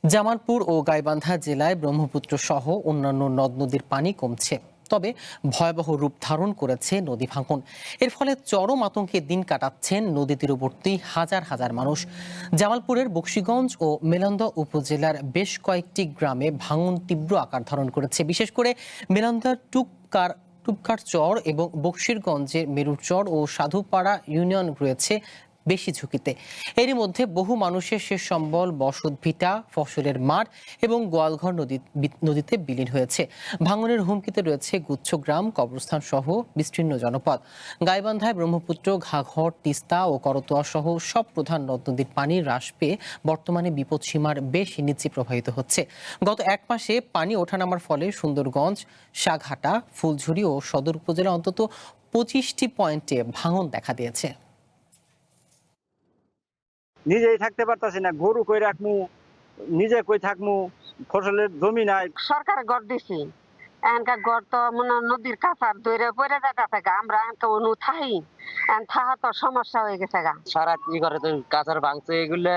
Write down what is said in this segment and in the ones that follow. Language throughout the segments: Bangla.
জামালপুর ও গাইবান্ধা জেলায় ব্রহ্মপুত্র সহ অন্যান্য নদ নদীর পানি কমছে, তবে ভয়াবহ রূপ ধারণ করেছে নদী ভাঙন। এর ফলে চরম আতঙ্কে দিন কাটাচ্ছেন নদী তীরবর্তী হাজার হাজার মানুষ। জামালপুরের বকশীগঞ্জ ও মেলান্দা উপজেলার বেশ কয়েকটি গ্রামে ভাঙন তীব্র আকার ধারণ করেছে। বিশেষ করে মেলান্দার টুপকার চর এবং বকশীরগঞ্জের মেরুর চর ও সাধুপাড়া ইউনিয়ন রয়েছে বেশি ঝুঁকিতে। এরই মধ্যে বহু মানুষের শেষ সম্বল, বসত ভিটা, ফসলের মাঠ এবং গোয়ালঘর নদীতে বিলীন হয়েছে। ভাঙনের হুমকিতে রয়েছে গুচ্ছগ্রাম, কবরস্থান সহ বিস্তীর্ণ জনপদ। গাইবান্ধায় ব্রহ্মপুত্র, ঘাঘর, তিস্তা ও করতোয়া সহ সব প্রধান নদ নদীর পানি হ্রাস পেয়ে বর্তমানে বিপদসীমার বেশ নিচে প্রবাহিত হচ্ছে। গত এক মাসে পানি ওঠানামার ফলে সুন্দরগঞ্জ, সাঘাটা, ফুলঝুরি ও সদর উপজেলা অন্তত 25টি পয়েন্টে ভাঙন দেখা দিয়েছে। নিজেই থাকতে পারতাছি না, গরু কই রাখমু, নিজে কই থাকমু, ফসলের জমি নাই। সরকারে গড় দিছি, এনকা গড় তো মনে নদীর কাছার দইরে পড়ে যাইতাছে গা, আমরা এনকা অনু থাই, এন থাহা তো সমস্যা হয়ে গেছে গা। সারা কি করে তো কাছার ভাঙছে, এগুলো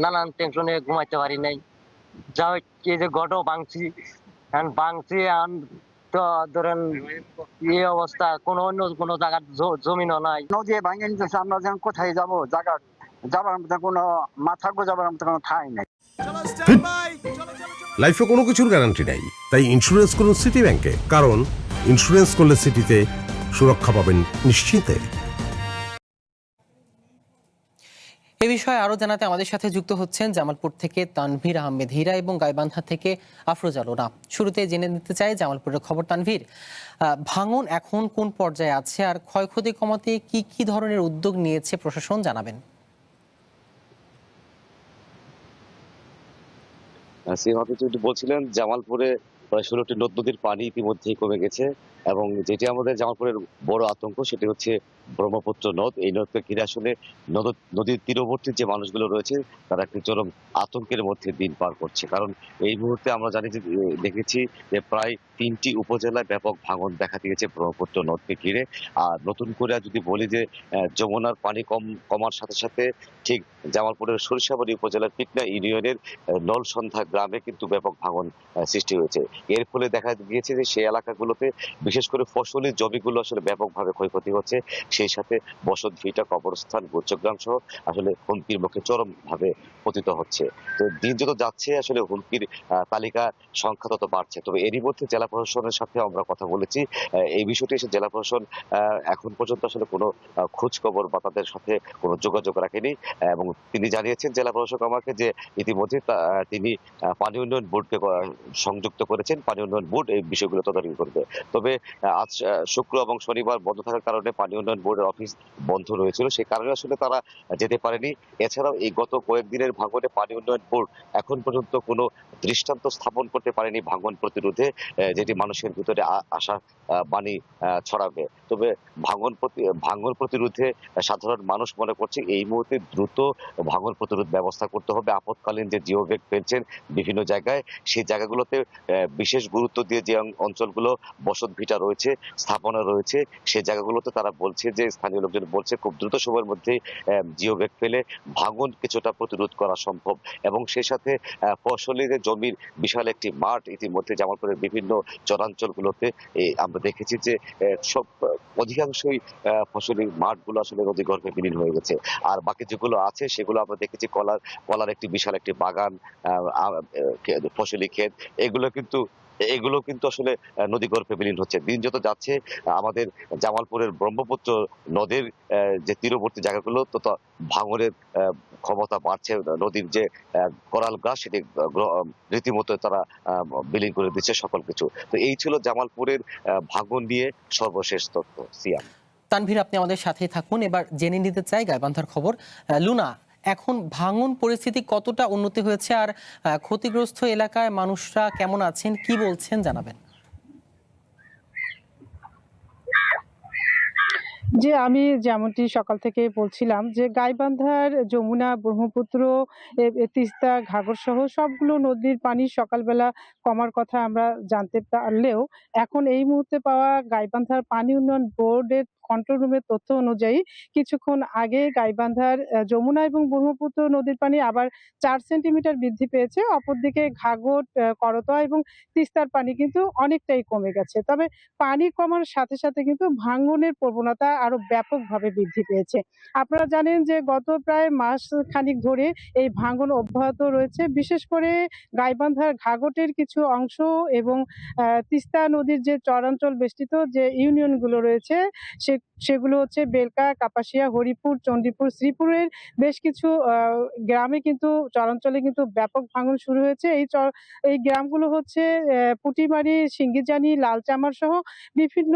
নানান টেনশনে ঘুমাইতে পারি নাই। যা এই যে গড়ও ভাঙছি, ভাঙছি তো ধরেন এই অবস্থা, কোনো অন্য কোনো জায়গার জমিনও নাই। নদী ভাঙে নিতেছে, আমরা যখন কোথায় যাবো, জায়গা যাবার মতো কোনো মাথা গোজাবার মতো কোনো ঠাঁই নাই। লাইফে কোনো কিছুর গ্যারান্টি নাই, তাই ইন্স্যুরেন্স করুন সিটি ব্যাংকে, কারণ ইন্স্যুরেন্স করলে সিটিতে সুরক্ষা পাবেন নিশ্চিন্তে। এ বিষয়ে আরো জানাতে আমাদের সাথে যুক্ত হচ্ছেন জামালপুর থেকে তানভীর আহমেদ হীরা এবং গাইবান্ধা থেকে আফরোজা লোনা। শুরুতে জেনে নিতে চাই জামালপুরের খবর। তানভীর, ভাঙন এখন কোন পর্যায়ে আছে আর ক্ষয়ক্ষতি কমাতে কি কি ধরনের উদ্যোগ নিয়েছে প্রশাসন, জানাবেন। যেটি বলছিলেন, জামালপুরে প্রায় 16টি নদ নদীর পানি ইতিমধ্যেই কমে গেছে এবং যেটি আমাদের জামালপুরের বড় আতঙ্ক সেটি হচ্ছে ব্রহ্মপুত্র নদ। এই নদকে ঘিরে আসলে নদীর তীরবর্তী যে মানুষগুলো রয়েছে তারা একটি চরম আতঙ্কের মধ্যে দিন পার করছে। কারণ এই মুহূর্তে আমরা জানি যে দেখেছি যে প্রায় 3টি উপজেলায় ব্যাপক ভাঙন দেখা দিয়েছে ব্রহ্মপুত্র নদকে ঘিরে। আর নতুন করে যদি বলি যে যমুনার পানি কমার সাথে সাথে ঠিক জামালপুরের সরিষাবাড়ী উপজেলার পিকনা ইউনিয়নের নলসন্ধ্যা গ্রামে কিন্তু ব্যাপক ভাঙন সৃষ্টি হয়েছে। এর ফলে দেখা গিয়েছে যে সেই এলাকাগুলোতে বিশেষ করে ফসলি জমিগুলো আসলে ব্যাপকভাবে ক্ষয়ক্ষতি হচ্ছে। সেই সাথে বসত ভিটা, কবরস্থান, গুচ্ছগ্রাম সহ আসলে হুমকির মুখে চরমভাবে পতিত হচ্ছে। তো দিন যত যাচ্ছে আসলে হুমকির তালিকা সংখ্যা তত বাড়ছে। তবে এরই মধ্যে জেলা প্রশাসনের সাথে আমরা কথা বলেছি। এই বিষয়টি এসে জেলা প্রশাসন এখন পর্যন্ত আসলে কোনো খোঁজ খবর বা তাদের সাথে কোনো যোগাযোগ রাখেনি এবং তিনি জানিয়েছেন জেলা প্রশাসক আমাকে যে ইতিমধ্যে তিনি পানি উন্নয়ন বোর্ডকে সংযুক্ত করেছেন। পানি উন্নয়ন বোর্ড এই বিষয়গুলো তদারকি করবে। তবে আজ শুক্র এবং শনিবার বন্ধ থাকার কারণে পানি উন্নয়ন বোর্ডের অফিস বন্ধ রয়েছিল, সেই কারণে আসলে তারা যেতে পারেনি। এছাড়াও এই গত কয়েকদিনের ভাঙনে পানি উন্নয়ন বোর্ড এখন পর্যন্ত কোনো দৃষ্টান্ত স্থাপন করতে পারেনি ভাঙন প্রতিরোধে, যেটি মানুষের ভিতরে আশা বাণী ছড়াবে। তবে ভাঙন প্রতিরোধে সাধারণ মানুষ মনে করছে এই মুহূর্তে দ্রুত ভাঙন প্রতিরোধ ব্যবস্থা করতে হবে। আপৎকালীন যে জিওব্যাগ ফেলছেন বিভিন্ন জায়গায়, সেই জায়গাগুলোতে বিশেষ গুরুত্ব দিয়ে যে অঞ্চলগুলো বসত ভিটা রয়েছে, স্থাপনা রয়েছে, সেই জায়গাগুলোতে তারা বলছে যে স্থানীয় লোকজন বলছে খুব দ্রুত সময়ের মধ্যে জিওব্যাগ ফেলে ভাঙন কিছুটা প্রতিরোধ করা সম্ভব। এবং সেই সাথে ফসলের জমির বিশাল একটি মাঠ ইতিমধ্যে জামালপুরের বিভিন্ন চরাঞ্চলগুলোতে আমরা দেখেছি যে সব অধিকাংশই ফসলি মাঠগুলো আসলে নদীগর্ভে বিলীন হয়ে গেছে। আর বাকি যেগুলো আছে সেগুলো আমরা দেখেছি কলার একটি বিশাল একটি বাগান, ফসলি ক্ষেত, এগুলো কিন্তু আসলে নদীগর্ভে বিলীন হচ্ছে। দিন যত যাচ্ছে আমাদের জামালপুরের ব্রহ্মপুত্র নদীর যে তীরবর্তী জায়গাগুলো তত ভাঙনের ক্ষমতা বাড়ছে। নদীর যে কোরাল গাছ সেটি রীতিমতো তারা বিলীন করে দিচ্ছে সকল কিছু। তো এই ছিল জামালপুরের ভাঙন নিয়ে সর্বশেষ তথ্য। সিয়াম। তানভীর, আপনি আমাদের সাথেই থাকুন। এবার জেনে নিতে চাই গাইবান্ধার খবর। লুনা, এখন ভাঙন পরিস্থিতি কতটা উন্নতি হয়েছে আর ক্ষতিগ্রস্ত এলাকায় মানুষরা কেমন আছেন, কি বলছেন, জানাবেন। যে আমি যেমনটি সকাল থেকে বলছিলাম যে গাইবান্ধার যমুনা, ব্রহ্মপুত্র, তিস্তা, ঘাগর সহ সবগুলো নদীর পানি সকালবেলা কমার কথা আমরা জানতে পারলেও এখন এই মুহূর্তে পাওয়া গাইবান্ধার পানি উন্নয়ন বোর্ডের কন্ট্রোল রুমের তথ্য অনুযায়ী কিছুক্ষণ আগে গাইবান্ধার যমুনা এবং ব্রহ্মপুত্র নদীর পানি আবার ৪ সেন্টিমিটার বৃদ্ধি পেয়েছে। অপরদিকে ঘাঘর, করতোয়া এবং তিস্তার পানি কিন্তু অনেকটাই কমে গেছে। তবে পানি কমার সাথে, সাথে কিন্তু ভাঙনের প্রবণতা আরো ব্যাপকভাবে বৃদ্ধি পেয়েছে। আপনারা জানেন যে গত প্রায় মাস খানিক ধরে এই ভাঙন অব্যাহত রয়েছে। বিশেষ করে গাইবান্ধার ঘাঘটের কিছু অংশ এবং তিস্তা নদীর যে চরাঞ্চল বেষ্টিত যে ইউনিয়নগুলো রয়েছে সেগুলো হচ্ছে বেলকা, কাপাসিয়া, হরিপুর, চণ্ডীপুর, শ্রীপুরের বেশ কিছু গ্রামে কিন্তু চরাঞ্চলে কিন্তু ব্যাপক ভাঙন শুরু হয়েছে। এই গ্রামগুলো হচ্ছে পুটিমারি, সিঙ্গিজানি, লালচামার সহ বিভিন্ন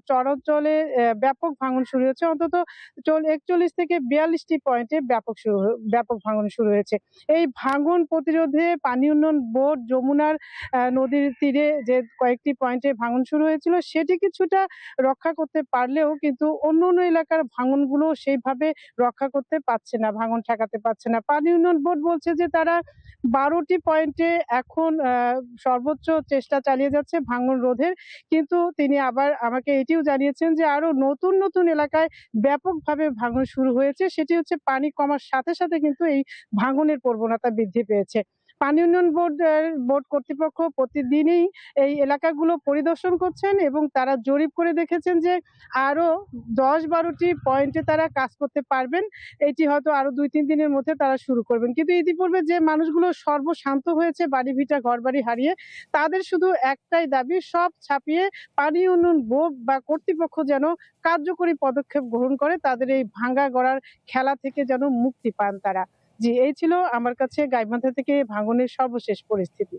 চরাঞ্চলে ব্যাপক ভাঙন শুরু হয়েছে। অন্তত ৪১ থেকে ৪২ টি পয়েন্টে ব্যাপক ভাঙন শুরু হয়েছে। এই ভাঙন প্রতিরোধে পানি উন্নয়ন বোর্ড যমুনার নদীর তীরে যে কয়েকটি পয়েন্টে ভাঙন শুরু হয়েছিল সেটি কিছুটা রক্ষা করতে পারলেও কিন্তু অন্য এলাকার ভাঙনগুলো সেইভাবে রক্ষা করতে পারছে না, ভাঙন ঠেকাতে পারছে না। পানি উন্নয়ন বোর্ড বলছে যে তারা ১২ টি পয়েন্টে এখন সর্বোচ্চ চেষ্টা চালিয়ে যাচ্ছে ভাঙন রোধের। কিন্তু তিনি আবার আমাকে এটিও জানিয়েছেন যে আরো নতুন এলাকায় ব্যাপকভাবে ভাঙন শুরু হয়েছে। সেটি হচ্ছে পানি কমার সাথে, সাথে কিন্তু এই ভাঙনের প্রবণতা বৃদ্ধি পেয়েছে। পানি উন্নয়ন বোর্ড কর্তৃপক্ষ প্রতিদিনই এই এলাকাগুলো পরিদর্শন করছেন এবং তারা জরিপ করে দেখেছেন যে আরো ১০-১২ টি পয়েন্টে তারা কাজ করতে পারবেন। এটি হয়তো আরো ২-৩ দিনের মধ্যে তারা শুরু করবেন। কিন্তু ইতিপূর্বে যে মানুষগুলো সর্বশান্ত হয়েছে বাড়ি-ভিটা ঘরবাড়ি হারিয়ে, তাদের শুধু একটাই দাবি সব ছাপিয়ে পানি উন্নয়ন বোর্ড বা কর্তৃপক্ষ যেন কার্যকরী পদক্ষেপ গ্রহণ করে তাদের এই ভাঙা গড়ার খেলা থেকে যেন মুক্তি পান তারা। জি, এই ছিল আমার কাছে গাইবান্ধা থেকে ভাঙনের সর্বশেষ পরিস্থিতি।